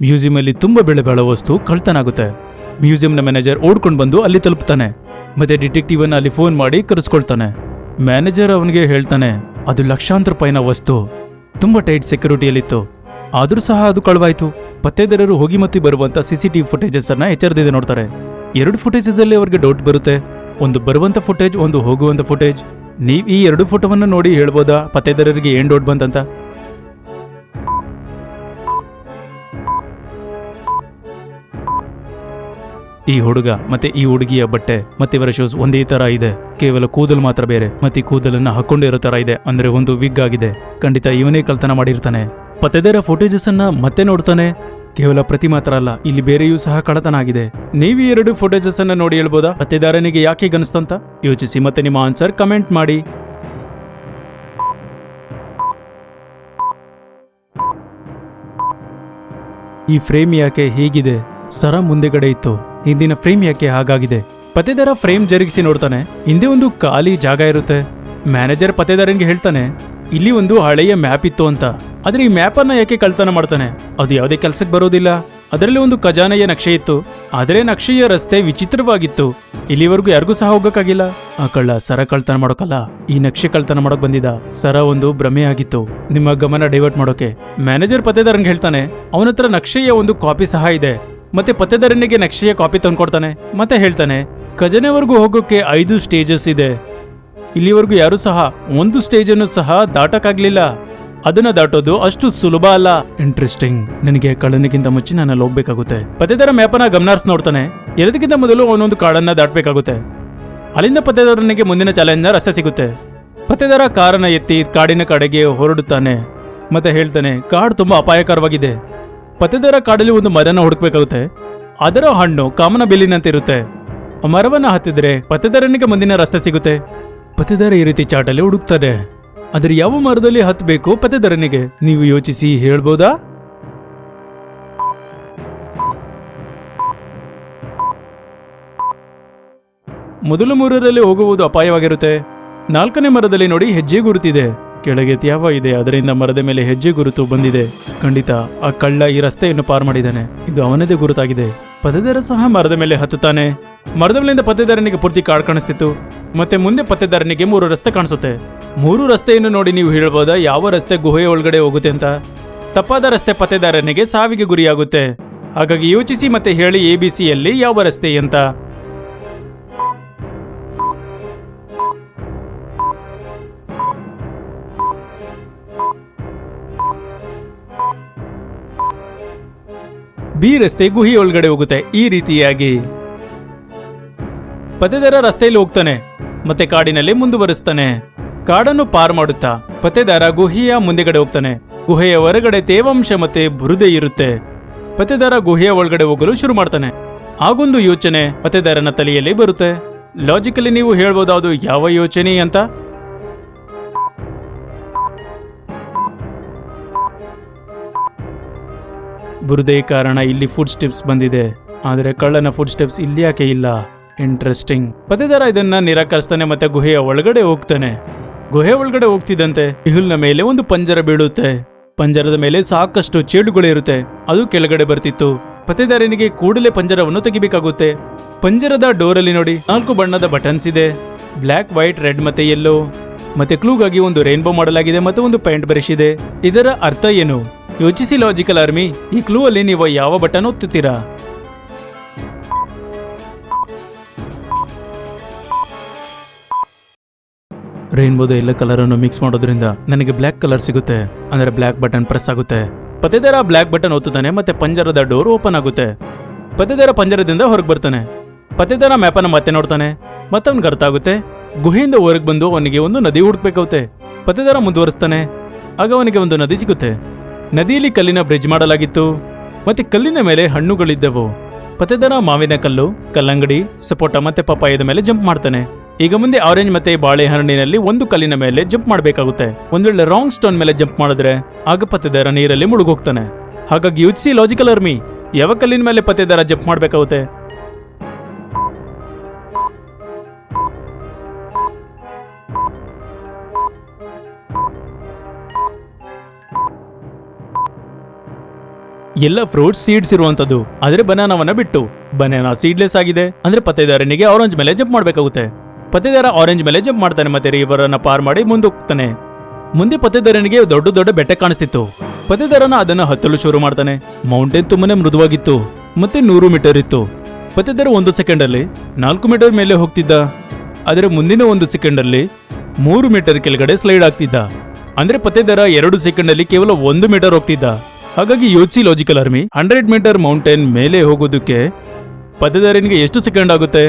Museum ಅಲ್ಲಿ ತುಂಬಾ ಬೆಲೆ ಬಾಳೋ ವಸ್ತು ಕಳ್ತನ ಆಗುತ್ತೆ. ಮ್ಯೂಸಿಯಂನ ಮ್ಯಾನೇಜರ್ ಓಡ್ಕೊಂಡು ಬಂದು ಅಲ್ಲಿ ತಲುಪ್ತಾನೆ. ಮತ್ತೆ ಡಿಟೆಕ್ಟಿವ್ ಅನ್ನ ಅಲ್ಲಿ ಫೋನ್ ಮಾಡಿ ಕರೆಸ್ಕೊಳ್ತಾನೆ. ಮ್ಯಾನೇಜರ್ ಅವನಿಗೆ ಹೇಳ್ತಾನೆ, ಅದು ಲಕ್ಷಾಂತರ ರೂಪಾಯಿನ ವಸ್ತು, ತುಂಬಾ ಟೈಟ್ ಸೆಕ್ಯೂರಿಟಿಯಲ್ಲಿತ್ತು, ಆದ್ರೂ ಸಹ ಅದು ಕಳವಾಯ್ತು. ಪತ್ತೇದಾರರು ಹೋಗಿ ಮತ್ತೆ ಬರುವಂತ ಸಿಸಿಟಿವಿ ಫುಟೇಜಸ್ ಅನ್ನ ಎಚ್ಚರದಿಂದ ನೋಡ್ತಾರೆ. 2 ಫುಟೇಜಸ್ ಅಲ್ಲಿ ಅವ್ರಿಗೆ ಡೌಟ್ ಬರುತ್ತೆ. ಒಂದು ಬರುವಂತ ಫುಟೇಜ್, ಒಂದು ಹೋಗುವಂತ ಫುಟೇಜ್. ನೀವ್ ಈ 2 ಫೋಟೋವನ್ನು ನೋಡಿ ಹೇಳ್ಬೋದಾ ಪತ್ತೇದಾರರಿಗೆ ಏನ್ ಡೌಟ್ ಬಂತಂತ? ಈ ಹುಡುಗ ಮತ್ತೆ ಈ ಹುಡುಗಿಯ ಬಟ್ಟೆ ಮತ್ತೆ ಇವರ ಶೂಸ್ ಒಂದೇ ತರ ಇದೆ, ಕೇವಲ ಕೂದಲು ಮಾತ್ರ ಬೇರೆ. ಮತ್ತೆ ಕೂದಲನ್ನ ಹಾಕೊಂಡಿರೋ ತರ ಇದೆ, ಅಂದ್ರೆ ಒಂದು ವಿಗ್ ಆಗಿದೆ. ಖಂಡಿತ ಇವನೇ ಕಳ್ತನ ಮಾಡಿರ್ತಾನೆ. ಪತ್ತೇದಾರ ಫುಟೇಜಸ್ ಅನ್ನ ಮತ್ತೆ ನೋಡ್ತಾನೆ. ಕೇವಲ ಪ್ರತಿ ಮಾತ್ರ ಅಲ್ಲ, ಇಲ್ಲಿ ಬೇರೆಯೂ ಸಹ ಕಳ್ಳತನ ಆಗಿದೆ. ನೀವು 2 ಫುಟೇಜಸ್ ಅನ್ನ ನೋಡಿ ಹೇಳ್ಬೋದಾ ಪತ್ತೇದಾರನಿಗೆ ಯಾಕೆ ಗನಿಸ್ತಂತ? ಯೋಚಿಸಿ ಮತ್ತೆ ನಿಮ್ಮ ಆನ್ಸರ್ ಕಮೆಂಟ್ ಮಾಡಿ. ಈ ಫ್ರೇಮ್ ಯಾಕೆ ಹೀಗಿದೆ? ಸರ ಮುಂದೆಗಡೆ ಇತ್ತು, ಹಿಂದಿನ ಫ್ರೇಮ್ ಯಾಕೆ ಹಾಗಾಗಿದೆ? ಪತ್ತೇದಾರ ಫ್ರೇಮ್ ಜರುಗಿಸಿ ನೋಡ್ತಾನೆ. ಹಿಂದೆ ಒಂದು ಖಾಲಿ ಜಾಗ ಇರುತ್ತೆ. ಮ್ಯಾನೇಜರ್ ಪತ್ತೇದಾರನಿಗೆ ಹೇಳ್ತಾನೆ, ಇಲ್ಲಿ ಒಂದು ಹಳೆಯ ಮ್ಯಾಪ್ ಇತ್ತು ಅಂತ. ಆದ್ರೆ ಈ ಮ್ಯಾಪ್ ಅನ್ನ ಯಾಕೆ ಕಳ್ತನ ಮಾಡ್ತಾನೆ? ಅದು ಯಾವುದೇ ಕೆಲ್ಸಕ್ಕೆ ಬರೋದಿಲ್ಲ. ಅದರಲ್ಲಿ ಒಂದು ಖಜಾನೆಯ ನಕ್ಷೆ ಇತ್ತು, ಆದರೆ ನಕ್ಷೆಯ ರಸ್ತೆ ವಿಚಿತ್ರವಾಗಿತ್ತು. ಇಲ್ಲಿವರೆಗೂ ಯಾರಿಗೂ ಸಹ ಹೋಗಕ್ಕಾಗಿಲ್ಲ. ಆ ಕಳ್ಳ ಸರ ಕಳ್ತನ ಮಾಡೋಕಲ್ಲ, ಈ ನಕ್ಷೆ ಕಳ್ತನ ಮಾಡಕ್ ಬಂದಿದ್ದ. ಸರ ಒಂದು ಭ್ರಮೆ ಆಗಿತ್ತು, ನಿಮ್ಮ ಗಮನ ಡೈವರ್ಟ್ ಮಾಡೋಕೆ. ಮ್ಯಾನೇಜರ್ ಪತ್ತೇದಾರನ್ಗೆ ಹೇಳ್ತಾನೆ, ಅವನ ಹತ್ರ ನಕ್ಷೆಯ ಒಂದು ಕಾಪಿ ಸಹ ಇದೆ. ಮತ್ತೆ ಪತ್ತೇದಾರನಿಗೆ ನಕ್ಷೆಯ ಕಾಪಿ ತಂದ್ಕೊಡ್ತಾನೆ. ಮತ್ತೆ ಹೇಳ್ತಾನೆ, ಖಜಾನೆವರೆಗೂ ಹೋಗೋಕೆ 5 ಸ್ಟೇಜಸ್ ಇದೆ. ಇಲ್ಲಿವರೆಗೂ ಯಾರು ಸಹ ಒಂದು ಸ್ಟೇಜ್ ಅನ್ನು ಸಹ ದಾಟಕ್ಕಾಗ್ಲಿಲ್ಲ. ಅದನ್ನ ದಾಟೋದು ಅಷ್ಟು ಸುಲಭ ಅಲ್ಲ. ಇಂಟ್ರೆಸ್ಟಿಂಗ್. ನನಗೆ ಕಳ್ಳನಿಗಿಂತ ಮುಂಚೆ ನಾನು ಅಲ್ಲಿ ಹೋಗ್ಬೇಕಾಗುತ್ತೆ. ಪತ್ತೇದಾರ ಮ್ಯಾಪನ್ನ ಗಮನಿಸಿ ನೋಡ್ತಾನೆ. ಎಲ್ಲದಕ್ಕಿಂತ ಮೊದಲು ಅವನೊಂದು ಕಾಡನ್ನ ದಾಟಬೇಕಾಗುತ್ತೆ. ಅಲ್ಲಿಂದ ಪತ್ತೇದಾರನಿಗೆ ಮುಂದಿನ ಚಾಲೆಂಜ್ನ ರಸ್ತೆ ಸಿಗುತ್ತೆ. ಪತ್ತೇದಾರ ಕಾರನ್ನ ಎತ್ತಿ ಕಾಡಿನ ಕಡೆಗೆ ಹೊರಡುತ್ತಾನೆ. ಮತ್ತೆ ಹೇಳ್ತಾನೆ, ಕಾಡು ತುಂಬಾ ಅಪಾಯಕರವಾಗಿದೆ. ಪತ್ತೇದಾರ ಕಾಡಲ್ಲಿ ಒಂದು ಮರನ ಹುಡುಕ್ಬೇಕಾಗುತ್ತೆ. ಅದರ ಹಣ್ಣು ಕಾಮನ ಬಿಲ್ಲಿನಂತೆ ಇರುತ್ತೆ. ಆ ಮರವನ್ನ ಹತ್ತಿದ್ರೆ ಪತ್ತೇದಾರನಿಗೆ ಮುಂದಿನ ರಸ್ತೆ ಸಿಗುತ್ತೆ. ಪತ್ತೇದಾರ ಈ ರೀತಿ ಚಾಟಲ್ಲಿ ಹುಡುಕ್ತಾರೆ. ಆದ್ರೆ ಯಾವ ಮರದಲ್ಲಿ ಹತ್ತಬೇಕು ಪತ್ತೇದಾರನಿಗೆ? ನೀವು ಯೋಚಿಸಿ ಹೇಳ್ಬೋದಾ? ಮೊದಲು 3ರಲ್ಲಿ ಹೋಗುವುದು ಅಪಾಯವಾಗಿರುತ್ತೆ. 4ನೇ ಮರದಲ್ಲಿ ನೋಡಿ ಹೆಜ್ಜೆ ಗುರುತಿದೆ. ಕೆಳಗೆ ತ್ಯಾವ ಇದೆ, ಅದರಿಂದ ಮರದ ಮೇಲೆ ಹೆಜ್ಜೆ ಗುರುತು ಬಂದಿದೆ. ಖಂಡಿತ ಆ ಕಳ್ಳ ಈ ರಸ್ತೆಯನ್ನು ಪಾರ್ ಮಾಡಿದ್ದಾನೆ. ಇದು ಅವನದೇ ಗುರುತಾಗಿದೆ. ಪತ್ತೇದಾರ ಸಹ ಮರದ ಮೇಲೆ ಹತ್ತುತ್ತಾನೆ. ಮರದ ಮೇಲಿಂದ ಪತ್ತೇದಾರನಿಗೆ ಪೂರ್ತಿ ಕಾಡು ಕಾಣಿಸ್ತಿತ್ತು. ಮತ್ತೆ ಮುಂದೆ ಪತ್ತೇದಾರನಿಗೆ 3 ರಸ್ತೆ ಕಾಣಿಸುತ್ತೆ. 3 ರಸ್ತೆಯನ್ನು ನೋಡಿ ನೀವು ಹೇಳ್ಬೋದಾ ಯಾವ ರಸ್ತೆ ಗುಹೆಯ ಒಳಗಡೆ ಹೋಗುತ್ತೆ ಅಂತ? ತಪ್ಪಾದ ರಸ್ತೆ ಪತ್ತೇದಾರನಿಗೆ ಸಾವಿಗೆ ಗುರಿಯಾಗುತ್ತೆ. ಹಾಗಾಗಿ ಯೋಚಿಸಿ ಮತ್ತೆ ಹೇಳಿ ABCಯಲ್ಲಿ ಯಾವ ರಸ್ತೆ ಅಂತ. ಬಿ ರಸ್ತೆ ಗುಹೆ ಒಳಗಡೆ ಹೋಗುತ್ತೆ. ಈ ರೀತಿಯಾಗಿ ಪತ್ತೇದಾರ ರಸ್ತೆಯಲ್ಲಿ ಹೋಗ್ತಾನೆ ಮತ್ತೆ ಕಾಡಿನಲ್ಲಿ ಮುಂದುವರಿಸ್ತಾನೆ. ಕಾಡನ್ನು ಪಾರ್ ಮಾಡುತ್ತಾ ಪತ್ತೇದಾರ ಗುಹೆಯ ಮುಂದೆಗಡೆ ಹೋಗ್ತಾನೆ. ಗುಹೆಯ ಹೊರಗಡೆ ತೇವಾಂಶ ಮತ್ತೆ ಬುರುದೆ ಇರುತ್ತೆ. ಪತ್ತೇದಾರ ಗುಹೆಯ ಒಳಗಡೆ ಹೋಗಲು ಶುರು ಮಾಡ್ತಾನೆ. ಆಗೊಂದು ಯೋಚನೆ ಪತ್ತೇದಾರನ ತಲೆಯಲ್ಲಿ ಬರುತ್ತೆ. ಲಾಜಿಕಲಿ ನೀವು ಹೇಳ್ಬೋದು ಅದು ಯಾವ ಯೋಚನೆ ಅಂತ? ಬುರುದೆ ಕಾರಣ ಇಲ್ಲಿ ಫುಡ್ ಸ್ಟೆಪ್ಸ್ ಬಂದಿದೆ, ಆದರೆ ಕಳ್ಳನ ಫುಡ್ ಸ್ಟೆಪ್ಸ್ ಇಲ್ಲಿ ಯಾಕೆ ಇಲ್ಲ? ಇಂಟ್ರೆಸ್ಟಿಂಗ್. ಪತ್ತೇದಾರ ಇದನ್ನ ನಿರಾಕರಿಸ್ತಾನೆ ಮತ್ತೆ ಗುಹೆಯ ಒಳಗಡೆ ಹೋಗ್ತಾನೆ. ಗುಹೆ ಒಳಗಡೆ ಹೋಗ್ತಿದ್ದಂತೆ ಇಹುಲ್ನ ಮೇಲೆ ಒಂದು ಪಂಜರ ಬೀಳುತ್ತೆ. ಪಂಜರದ ಮೇಲೆ ಸಾಕಷ್ಟು ಚೇಳುಗಳಿರುತ್ತೆ. ಅದು ಕೆಳಗಡೆ ಬರ್ತಿತ್ತು. ಪತ್ತೇದಾರನಿಗೆ ಕೂಡಲೇ ಪಂಜರವನ್ನು ತೆಗಿಬೇಕಾಗುತ್ತೆ. ಪಂಜರದ ಡೋರಲ್ಲಿ ನೋಡಿ 4 ಬಣ್ಣದ ಬಟನ್ಸ್ ಇದೆ. ಬ್ಲ್ಯಾಕ್, ವೈಟ್, ರೆಡ್ ಮತ್ತೆ ಯೆಲ್ಲೋ. ಮತ್ತೆ ಕ್ಲೂಗಾಗಿ ಒಂದು ರೈನ್ಬೋ ಮಾಡಲಾಗಿದೆ ಮತ್ತೆ ಒಂದು ಪೇಂಟ್ ಬ್ರಷ್ ಇದೆ. ಇದರ ಅರ್ಥ ಏನು? ಯೋಚಿಸಿ ಲಾಜಿಕಲ್ ಆರ್ಮಿ. ಈ ಕ್ಲೂ ಅಲ್ಲಿ ನೀವು ಯಾವ ಬಟನ್ ಒತ್ತುತ್ತೀರಾ? ರೈನ್ಬೋದ ಎಲ್ಲ ಕಲರ್ ಅನ್ನು ಮಿಕ್ಸ್ ಮಾಡೋದ್ರಿಂದ ನನಗೆ ಬ್ಲ್ಯಾಕ್ ಕಲರ್ ಸಿಗುತ್ತೆ, ಅಂದ್ರೆ ಬ್ಲ್ಯಾಕ್ ಬಟನ್ ಪ್ರೆಸ್ ಆಗುತ್ತೆ. ಪತ್ತೇದಾರ ಬ್ಲ್ಯಾಕ್ ಬಟನ್ ಒತ್ತುತ್ತಾನೆ ಮತ್ತೆ ಪಂಜರದ ಡೋರ್ ಓಪನ್ ಆಗುತ್ತೆ. ಪತ್ತೇದಾರ ಪಂಜರದಿಂದ ಹೊರಗೆ ಬರ್ತಾನೆ. ಪತ್ತೇದಾರ ಮ್ಯಾಪನ್ನು ಮತ್ತೆ ನೋಡ್ತಾನೆ. ಮತ್ತೆ ಅವ್ನಿಗೆ ಅರ್ಥ ಆಗುತ್ತೆ, ಗುಹೆಯಿಂದ ಹೊರಗೆ ಬಂದು ಅವನಿಗೆ ಒಂದು ನದಿ ಹುಡುಕ್ಬೇಕಾಗುತ್ತೆ. ಪತ್ತೇದಾರ ಮುಂದುವರಿಸ್ತಾನೆ. ಆಗ ಅವನಿಗೆ ಒಂದು ನದಿ ಸಿಗುತ್ತೆ. ನದಿಯಲ್ಲಿ ಕಲ್ಲಿನ ಬ್ರಿಡ್ಜ್ ಮಾಡಲಾಗಿತ್ತು ಮತ್ತೆ ಕಲ್ಲಿನ ಮೇಲೆ ಹಣ್ಣುಗಳಿದ್ದವು. ಪತ್ತೇದಾರ ಮಾವಿನ ಕಲ್ಲು, ಕಲ್ಲಂಗಡಿ, ಸಪೋಟ ಮತ್ತೆ ಪಪ್ಪಾಯದ ಮೇಲೆ ಜಂಪ್ ಮಾಡ್ತಾನೆ. ಈಗ ಮುಂದೆ ಆರೆಂಜ್ ಮತ್ತೆ ಬಾಳೆಹಣ್ಣಿನಲ್ಲಿ ಒಂದು ಕಲ್ಲಿನ ಮೇಲೆ ಜಂಪ್ ಮಾಡಬೇಕಾಗುತ್ತೆ. ಒಂದ್ ವೇಳೆ ರಾಂಗ್ ಸ್ಟೋನ್ ಮೇಲೆ ಜಂಪ್ ಮಾಡಿದ್ರೆ ಆಗ ಪತ್ತೇದಾರ ನೀರಲ್ಲಿ ಮುಳುಗೋಗ್ತಾನೆ. ಹಾಗಾಗಿ ಯೋಚಿಸಿ ಲಾಜಿಕಲ್ ಆರ್ಮಿ, ಯಾವ ಕಲ್ಲಿನ ಮೇಲೆ ಪತ್ತೇದಾರ ಜಂಪ್ ಮಾಡಬೇಕಾಗುತ್ತೆ? ಎಲ್ಲ ಫ್ರೂಟ್ ಸೀಡ್ಸ್ ಇರುವಂತದ್ದು, ಆದ್ರೆ ಬನಾನಾವನ್ನ ಬಿಟ್ಟು. ಬನಾನಾ ಸೀಡ್ಲೆಸ್ ಆಗಿದೆ ಅಂದ್ರೆ ಪತ್ತೇದಾರನಿಗೆ ಆರೆಂಜ್ ಮೇಲೆ ಜಂಪ್ ಮಾಡ್ಬೇಕಾಗುತ್ತೆ. ಪತ್ತೇದಾರ ಆರೆಂಜ್ ಮೇಲೆ ಜಂಪ್ ಮಾಡ್ತಾನೆ ಮತ್ತೆ ರಿವರ್ ಅನ್ನ ಪಾರ್ ಮಾಡಿ ಮುಂದೋಗ್ತಾನೆ. ಮುಂದೆ ಪತ್ತೇದಾರನಿಗೆ ದೊಡ್ಡ ದೊಡ್ಡ ಬೆಟ್ಟ ಕಾಣಿಸ್ತಿತ್ತು. ಪತ್ತೇದಾರನ ಅದನ್ನ ಹತ್ತಲು ಶುರು ಮಾಡ್ತಾನೆ. ಮೌಂಟೇನ್ ತುಂಬಾನೇ ಮೃದುವಾಗಿತ್ತು ಮತ್ತೆ 100 ಮೀಟರ್ ಇತ್ತು. ಪತ್ತೇದಾರ 1 ಸೆಕೆಂಡ್ ಅಲ್ಲಿ 4 ಮೀಟರ್ ಮೇಲೆ ಹೋಗ್ತಿದ್ದ. ಆದರೆ ಮುಂದಿನ 1 ಸೆಕೆಂಡ್ ಅಲ್ಲಿ 3 ಮೀಟರ್ ಕೆಳಗಡೆ ಸ್ಲೈಡ್ ಆಗ್ತಿದ್ದ. ಅಂದ್ರೆ ಪತ್ತೇದಾರ 2 ಸೆಕೆಂಡ್ ಅಲ್ಲಿ ಕೇವಲ 1 ಮೀಟರ್ ಹೋಗ್ತಿದ್ದ. ಹಾಗಾಗಿ ಯೋಚಿಸಿ ಲಾಜಿಕಲ್ ಆರ್ಮಿ, 100 ಮೀಟರ್ ಮೌಂಟೇನ್ ಮೇಲೆ ಹೋಗೋದಕ್ಕೆ ಪತ್ತೇದಾರನಿಗೆ ಎಷ್ಟು ಸೆಕೆಂಡ್ ಆಗುತ್ತೆ?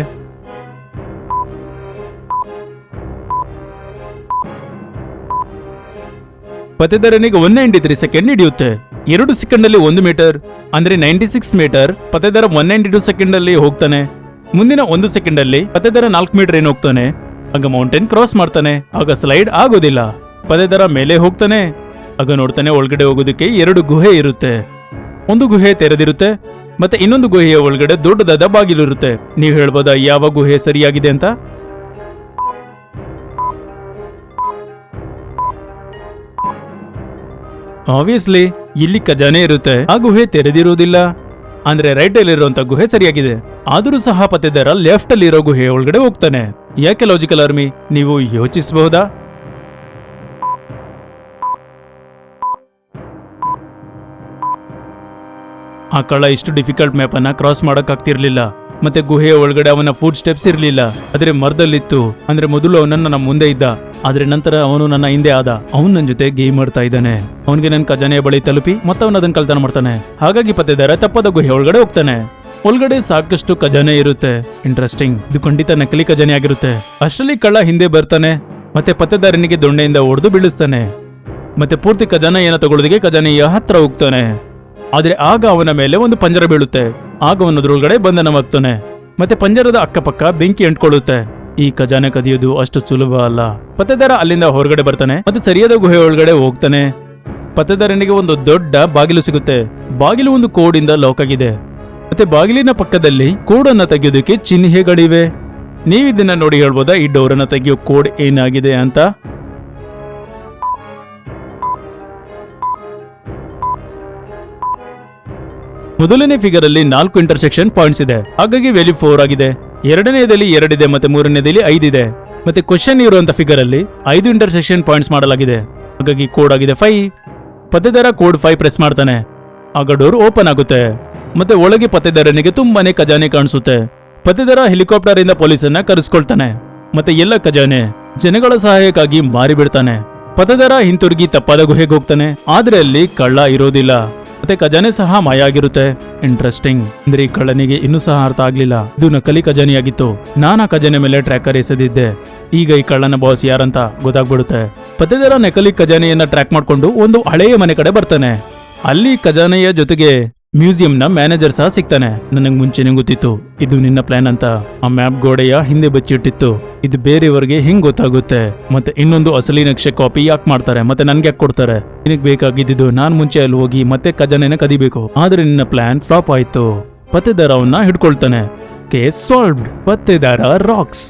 ಪತ್ತೇದಾರನಿಗೆ 193 ಸೆಕೆಂಡ್ ಹಿಡಿಯುತ್ತೆ. 2 ಸೆಕೆಂಡ್ ಅಲ್ಲಿ 1 ಮೀಟರ್ ಅಂದ್ರೆ 96 ಮೀಟರ್. ಪತ್ತೇದಾರ 192 ಸೆಕೆಂಡ್ ಅಲ್ಲಿ ಹೋಗ್ತಾನೆ. ಮುಂದಿನ 1 ಸೆಕೆಂಡ್ ಅಲ್ಲಿ ಪತ್ತೇದಾರ 4 ಮೀಟರ್ ಏನು ಹೋಗ್ತಾನೆ. ಆಗ ಮೌಂಟೇನ್ ಕ್ರಾಸ್ ಮಾಡ್ತಾನೆ. ಆಗ ಸ್ಲೈಡ್ ಆಗೋದಿಲ್ಲ. ಪತ್ತೇದಾರ ಮೇಲೆ ಹೋಗ್ತಾನೆ. ಆಗ ನೋಡ್ತಾನೆ ಒಳಗಡೆ ಹೋಗೋದಕ್ಕೆ 2 ಗುಹೆ ಇರುತ್ತೆ. ಒಂದು ಗುಹೆ ತೆರೆದಿರುತ್ತೆ ಮತ್ತೆ ಇನ್ನೊಂದು ಗುಹೆಯ ಒಳಗಡೆ ದೊಡ್ಡದಾದ ಬಾಗಿಲು ಇರುತ್ತೆ. ನೀವು ಹೇಳ್ಬೋದಾ ಯಾವ ಗುಹೆ ಸರಿಯಾಗಿದೆ ಅಂತ? ಆಬ್ವಿಯಸ್ಲಿ ಇಲ್ಲಿ ಖಜಾನೆ ಇರುತ್ತೆ. ಆ ಗುಹೆ ತೆರೆದಿರೋದಿಲ್ಲ. ಅಂದ್ರೆ ರೈಟ್ ಅಲ್ಲಿ ಇರುವಂತ ಗುಹೆ ಸರಿಯಾಗಿದೆ. ಆದರೂ ಸಹ ಪತ್ತೇದಾರ ಲೆಫ್ಟ್ ಅಲ್ಲಿ ಇರೋ ಗುಹೆ ಒಳಗಡೆ ಹೋಗ್ತಾನೆ. ಯಾಕೆ ಲಾಜಿಕಲ್ ಆರ್ಮಿ, ನೀವು ಯೋಚಿಸಬಹುದಾ? ಆ ಕಳ್ಳ ಇಷ್ಟು ಡಿಫಿಕಲ್ಟ್ ಮ್ಯಾಪ್ ಅನ್ನ ಕ್ರಾಸ್ ಮಾಡಕ್ ಆಗ್ತಿರ್ಲಿಲ್ಲ. ಮತ್ತೆ ಗುಹೆಯ ಒಳಗಡೆ ಅವನ ಫುಡ್ ಸ್ಟೆಪ್ಸ್ ಇರ್ಲಿಲ್ಲ. ಆದ್ರೆ ಮರದಲ್ಲಿತ್ತು. ಅಂದ್ರೆ ಮೊದಲು ಅವನನ್ನ ನನ್ನ ಮುಂದೆ ಇದ್ದ, ಆದ್ರೆ ನಂತರ ಅವನು ನನ್ನ ಹಿಂದೆ ಆದ. ಅವನು ನನ್ನ ಜೊತೆ ಗೇಮ್ ಮಾಡ್ತಾ ಇದ್ದಾನೆ. ಅವನಿಗೆ ನನ್ನ ಖಜಾನೆಯ ಬಳಿ ತಲುಪಿ ಮತ್ತೆ ಅವನ ಅದನ್ನ ಕಳ್ತನ ಮಾಡ್ತಾನೆ. ಹಾಗಾಗಿ ಪತ್ತೇದಾರ ತಪ್ಪದ ಗುಹೆ ಒಳಗಡೆ ಹೋಗ್ತಾನೆ. ಒಳಗಡೆ ಸಾಕಷ್ಟು ಖಜಾನೆ ಇರುತ್ತೆ. ಇಂಟ್ರೆಸ್ಟಿಂಗ್, ಇದು ಖಂಡಿತ ನಕಲಿ ಖಜಾನೆ ಆಗಿರುತ್ತೆ. ಅಷ್ಟರಲ್ಲಿ ಕಳ್ಳ ಹಿಂದೆ ಬರ್ತಾನೆ ಮತ್ತೆ ಪತ್ತೇದಾರನಿಗೆ ದೊಣ್ಣೆಯಿಂದ ಹೊಡೆದು ಬೀಳಿಸ್ತಾನೆ. ಮತ್ತೆ ಪೂರ್ತಿ ಖಜಾನೆಯನ್ನ ತಗೊಳ್ಳೋದಕ್ಕೆ ಖಜಾನೆಯ ಹತ್ರ ಹೋಗ್ತಾನೆ. ಆದ್ರೆ ಆಗ ಅವನ ಮೇಲೆ ಒಂದು ಪಂಜರ ಬೀಳುತ್ತೆ. ಆಗ ಅವನದ್ರೊಳಗಡೆ ಬಂಧನವಾಗ್ತಾನೆ. ಮತ್ತೆ ಪಂಜರದ ಅಕ್ಕಪಕ್ಕ ಬೆಂಕಿ ಅಂಟ್ಕೊಳ್ಳುತ್ತೆ. ಈ ಖಜಾನೆ ಕದಿಯೋದು ಅಷ್ಟು ಸುಲಭ ಅಲ್ಲ. ಪತ್ತೇದಾರ ಅಲ್ಲಿಂದ ಹೊರಗಡೆ ಬರ್ತಾನೆ ಮತ್ತೆ ಸರಿಯಾದ ಗುಹೆ ಒಳಗಡೆ ಹೋಗ್ತಾನೆ. ಪತ್ತೇದಾರನಿಗೆ ಒಂದು ದೊಡ್ಡ ಬಾಗಿಲು ಸಿಗುತ್ತೆ. ಬಾಗಿಲು ಒಂದು ಕೋಡಿಂದ ಲಾಕ್ ಆಗಿದೆ. ಮತ್ತೆ ಬಾಗಿಲಿನ ಪಕ್ಕದಲ್ಲಿ ಕೋಡನ್ನ ತೆಗೆಯೋದಕ್ಕೆ ಚಿಹ್ನೆಗಳಿವೆ. ನೀವಿದನ್ನ ನೋಡಿ ಹೇಳ್ಬೋದಾ ಈ ಡೋರನ್ನ ತೆಗೆಯೋ ಕೋಡ್ ಏನಾಗಿದೆ ಅಂತ? ಮೊದಲನೇ ಫಿಗರ್ ಅಲ್ಲಿ 4 ಇಂಟರ್ಸೆಕ್ಷನ್ ಪಾಯಿಂಟ್ಸ್ ಇದೆ. ಹಾಗಾಗಿ ವ್ಯಾಲ್ಯೂ 4 ಆಗಿದೆ. ಎರಡನೇದಲ್ಲಿ 2 ಇದೆ ಮತ್ತೆ ಮೂರನೇದಲ್ಲಿ 5 ಇದೆ. ಮತ್ತೆ ಕ್ವಶನ್ ಇರುವಂತ ಫಿಗರ್ ಅಲ್ಲಿ 5 ಇಂಟರ್ಸೆಕ್ಷನ್ ಪಾಯಿಂಟ್ಸ್ ಮಾಡಲಾಗಿದೆ. ಹಾಗಾಗಿ ಕೋಡ್ ಆಗಿದೆ 5. ಪತ್ತೇದಾರ ಕೋಡ್ 5 ಪ್ರೆಸ್ ಮಾಡ್ತಾನೆ. ಆಗ ಡೋರ್ ಓಪನ್ ಆಗುತ್ತೆ. ಮತ್ತೆ ಒಳಗೆ ಪತ್ತೇದಾರನಿಗೆ ತುಂಬಾನೇ ಖಜಾನೆ ಕಾಣಿಸುತ್ತೆ. ಪತ್ತೇದಾರ ಹೆಲಿಕಾಪ್ಟರ್ ಇಂದ ಪೊಲೀಸನ್ನ ಕರೆಸ್ಕೊಳ್ತಾನೆ. ಮತ್ತೆ ಎಲ್ಲ ಖಜಾನೆ ಜನಗಳ ಸಹಾಯಕ್ಕಾಗಿ ಮಾರಿ ಬಿಡ್ತಾನೆ. ಪತ್ತೇದಾರ ಹಿಂತಿರುಗಿ ತಪ್ಪಾದ ಗುಹೆಗೆ ಹೋಗ್ತಾನೆ. ಆದ್ರೆ ಅಲ್ಲಿ ಕಳ್ಳ ಇರೋದಿಲ್ಲ. ಮತ್ತೆ ಖಜಾನೆ ಸಹ ಮಾಯ ಆಗಿರುತ್ತೆ. ಇಂಟ್ರೆಸ್ಟಿಂಗ್, ಅಂದ್ರೆ ಈ ಕಳ್ಳನಿಗೆ ಇನ್ನೂ ಸಹ ಅರ್ಥ ಆಗ್ಲಿಲ್ಲ ಇದು ನಕಲಿ ಖಜಾನೆಯಾಗಿತ್ತು. ನಾನಾ ಖಜಾನೆ ಮೇಲೆ ಟ್ರ್ಯಾಕರ್ ಎಸೆದಿದ್ದೆ. ಈಗ ಈ ಕಳ್ಳನ ಬಾಸ್ ಯಾರಂತ ಗೊತ್ತಾಗ್ಬಿಡುತ್ತೆ. ಪತ್ತೇದಾರ ನಕಲಿ ಖಜಾನೆಯನ್ನ ಟ್ರ್ಯಾಕ್ ಮಾಡ್ಕೊಂಡು ಒಂದು ಹಳೆಯ ಮನೆ ಕಡೆ ಬರ್ತಾನೆ. ಅಲ್ಲಿ ಖಜಾನೆಯ ಜೊತೆಗೆ ಮ್ಯೂಸಿಯಂನ ಮ್ಯಾನೇಜರ್ ಸಹ ಸಿಗ್ತಾನೆ. ನನಗ್ ಮುಂಚೆನೆ ಗೊತ್ತಿತ್ತು ಇದು ನಿನ್ನ ಪ್ಲಾನ್ ಅಂತ. ಆ ಮ್ಯಾಪ್ ಗೋಡೆಯ ಹಿಂದೆ ಬಚ್ಚಿಟ್ಟಿತ್ತು. ಇದು ಬೇರೆಯವರಿಗೆ ಹೆಂಗ್ ಗೊತ್ತಾಗುತ್ತೆ? ಮತ್ತೆ ಇನ್ನೊಂದು ಅಸಲಿ ನಕ್ಷೆ ಕಾಪಿ ಯಾಕೆ ಮಾಡ್ತಾರೆ ಮತ್ತೆ ನನ್ಗೆ ಯಾಕೆ ಕೊಡ್ತಾರೆ? ನಿನಗ್ ಬೇಕಾಗಿದ್ದು ನಾನ್ ಮುಂಚೆ ಅಲ್ಲಿ ಹೋಗಿ ಮತ್ತೆ ಖಜಾನೆನ ಕದಿಬೇಕು. ಆದ್ರೆ ನಿನ್ನ ಪ್ಲಾನ್ ಫ್ಲಾಪ್ ಆಯ್ತು. ಪತ್ತೇದಾರ ಅವನ್ನ ಹಿಡ್ಕೊಳ್ತಾನೆ. Case solved. ಪತ್ತೇದಾರ ರಾಕ್ಸ್.